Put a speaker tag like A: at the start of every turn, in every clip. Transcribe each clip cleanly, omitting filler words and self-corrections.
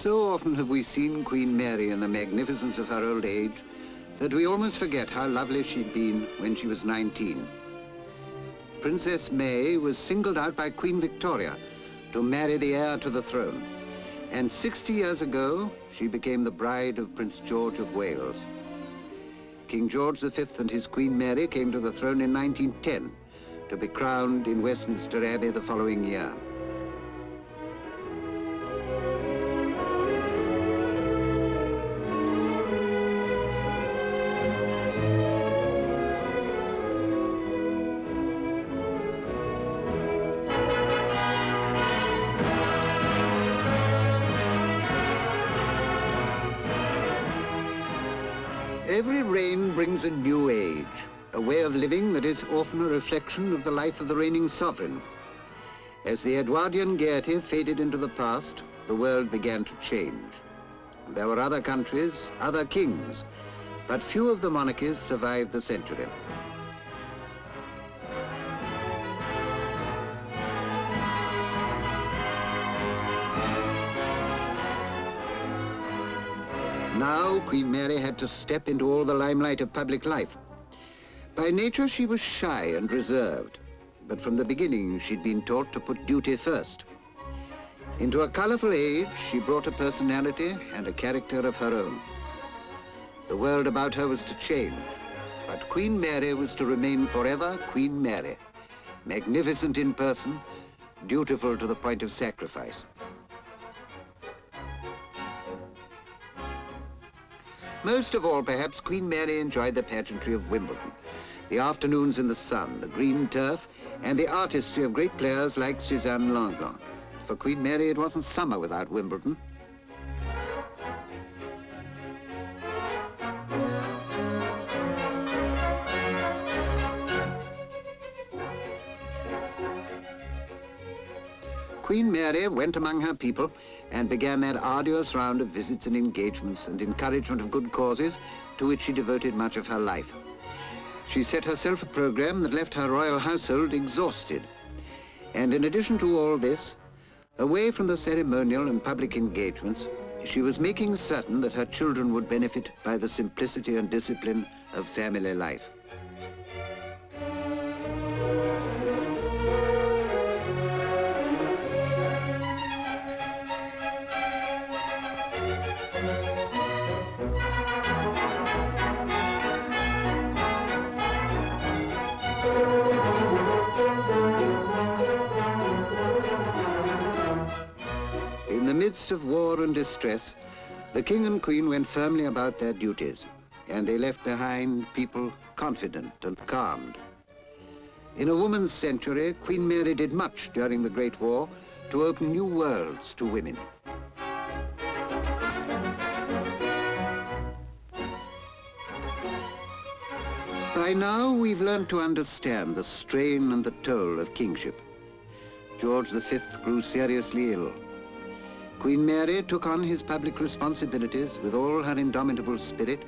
A: So often have we seen Queen Mary in the magnificence of her old age that we almost forget how lovely she'd been when she was 19. Princess May was singled out by Queen Victoria to marry the heir to the throne. And 60 years ago, she became the bride of Prince George of Wales. King George V and his Queen Mary came to the throne in 1910 to be crowned in Westminster Abbey the following year. Every reign brings a new age, a way of living that is often a reflection of the life of the reigning sovereign. As the Edwardian gaiety faded into the past, the world began to change. There were other countries, other kings, but few of the monarchies survived the century. Now, Queen Mary had to step into all the limelight of public life. By nature, she was shy and reserved, but from the beginning, she'd been taught to put duty first. Into a colorful age, she brought a personality and a character of her own. The world about her was to change, but Queen Mary was to remain forever Queen Mary, magnificent in person, dutiful to the point of sacrifice. Most of all, perhaps, Queen Mary enjoyed the pageantry of Wimbledon, the afternoons in the sun, the green turf, and the artistry of great players like Suzanne Lenglen. For Queen Mary, it wasn't summer without Wimbledon. Queen Mary went among her people and began that arduous round of visits and engagements and encouragement of good causes to which she devoted much of her life. She set herself a program that left her royal household exhausted. And in addition to all this, away from the ceremonial and public engagements, she was making certain that her children would benefit by the simplicity and discipline of family life. In the midst of war and distress, the King and Queen went firmly about their duties, and they left behind people confident and calmed. In a woman's century, Queen Mary did much during the Great War to open new worlds to women. By now, we've learned to understand the strain and the toll of kingship. George V grew seriously ill. Queen Mary took on his public responsibilities with all her indomitable spirit,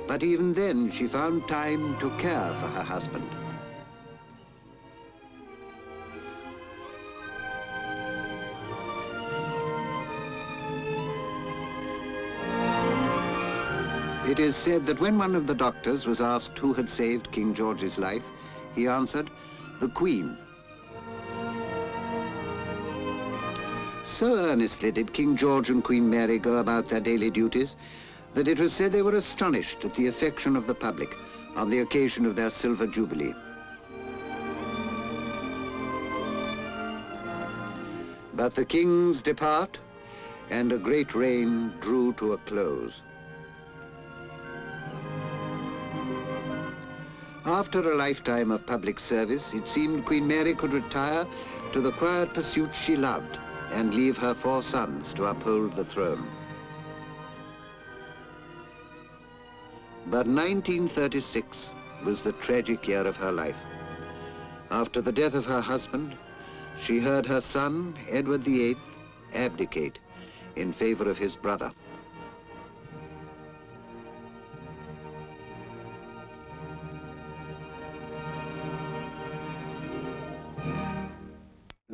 A: but even then she found time to care for her husband. It is said that when one of the doctors was asked who had saved King George's life, he answered, "The Queen." So earnestly did King George and Queen Mary go about their daily duties that it was said they were astonished at the affection of the public on the occasion of their Silver Jubilee. But the kings depart, and a great reign drew to a close. After a lifetime of public service, it seemed Queen Mary could retire to the quiet pursuits she loved and leave her 4 sons to uphold the throne. But 1936 was the tragic year of her life. After the death of her husband, she heard her son, Edward VIII, abdicate in favor of his brother.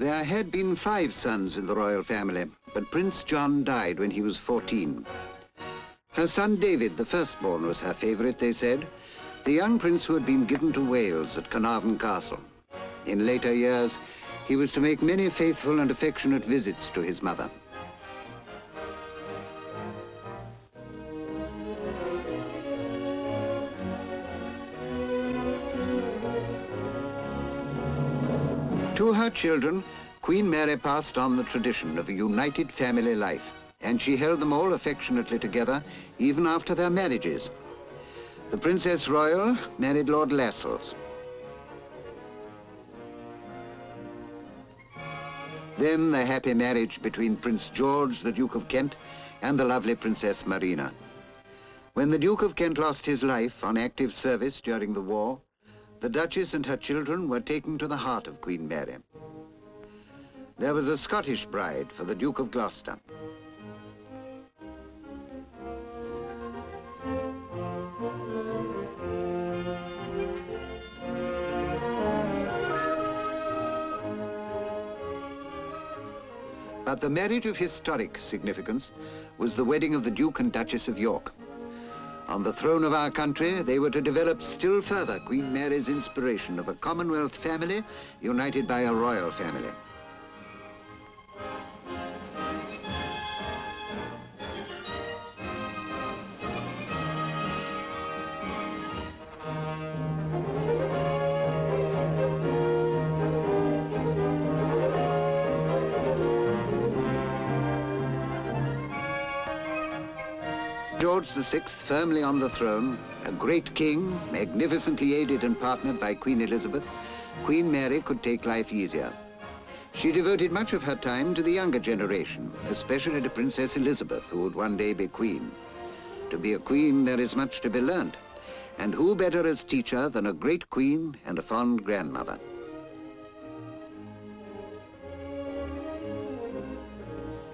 A: There had been 5 sons in the royal family, but Prince John died when he was 14. Her son David, the firstborn, was her favourite, they said, the young prince who had been given to Wales at Caernarfon Castle. In later years, he was to make many faithful and affectionate visits to his mother. To her children, Queen Mary passed on the tradition of a united family life, and she held them all affectionately together even after their marriages. The Princess Royal married Lord Lascelles. Then the happy marriage between Prince George, the Duke of Kent, and the lovely Princess Marina. When the Duke of Kent lost his life on active service during the war, the Duchess and her children were taken to the heart of Queen Mary. There was a Scottish bride for the Duke of Gloucester. But the marriage of historic significance was the wedding of the Duke and Duchess of York. On the throne of our country, they were to develop still further Queen Mary's inspiration of a Commonwealth family united by a royal family. George VI, firmly on the throne, a great king, magnificently aided and partnered by Queen Elizabeth, Queen Mary could take life easier. She devoted much of her time to the younger generation, especially to Princess Elizabeth, who would one day be queen. To be a queen, there is much to be learned, and who better as teacher than a great queen and a fond grandmother?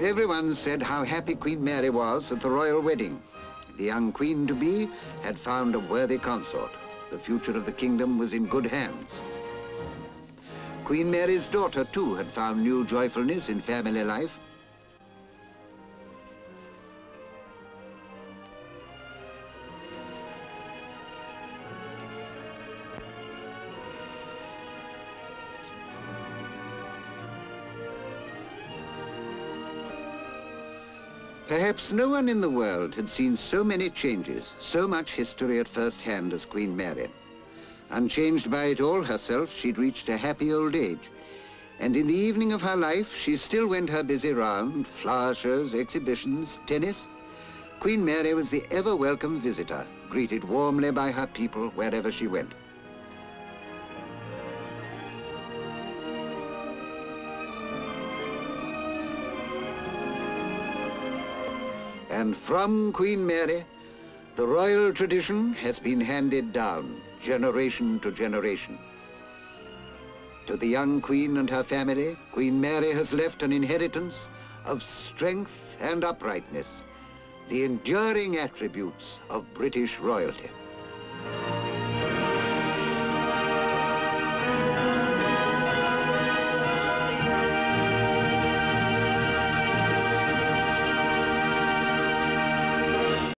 A: Everyone said how happy Queen Mary was at the royal wedding. The young queen-to-be had found a worthy consort. The future of the kingdom was in good hands. Queen Mary's daughter, too, had found new joyfulness in family life. Perhaps no one in the world had seen so many changes, so much history at first hand as Queen Mary. Unchanged by it all herself, she'd reached a happy old age. And in the evening of her life, she still went her busy round, flower shows, exhibitions, tennis. Queen Mary was the ever-welcome visitor, greeted warmly by her people wherever she went. And from Queen Mary, the royal tradition has been handed down, generation to generation. To the young queen and her family, Queen Mary has left an inheritance of strength and uprightness, the enduring attributes of British royalty.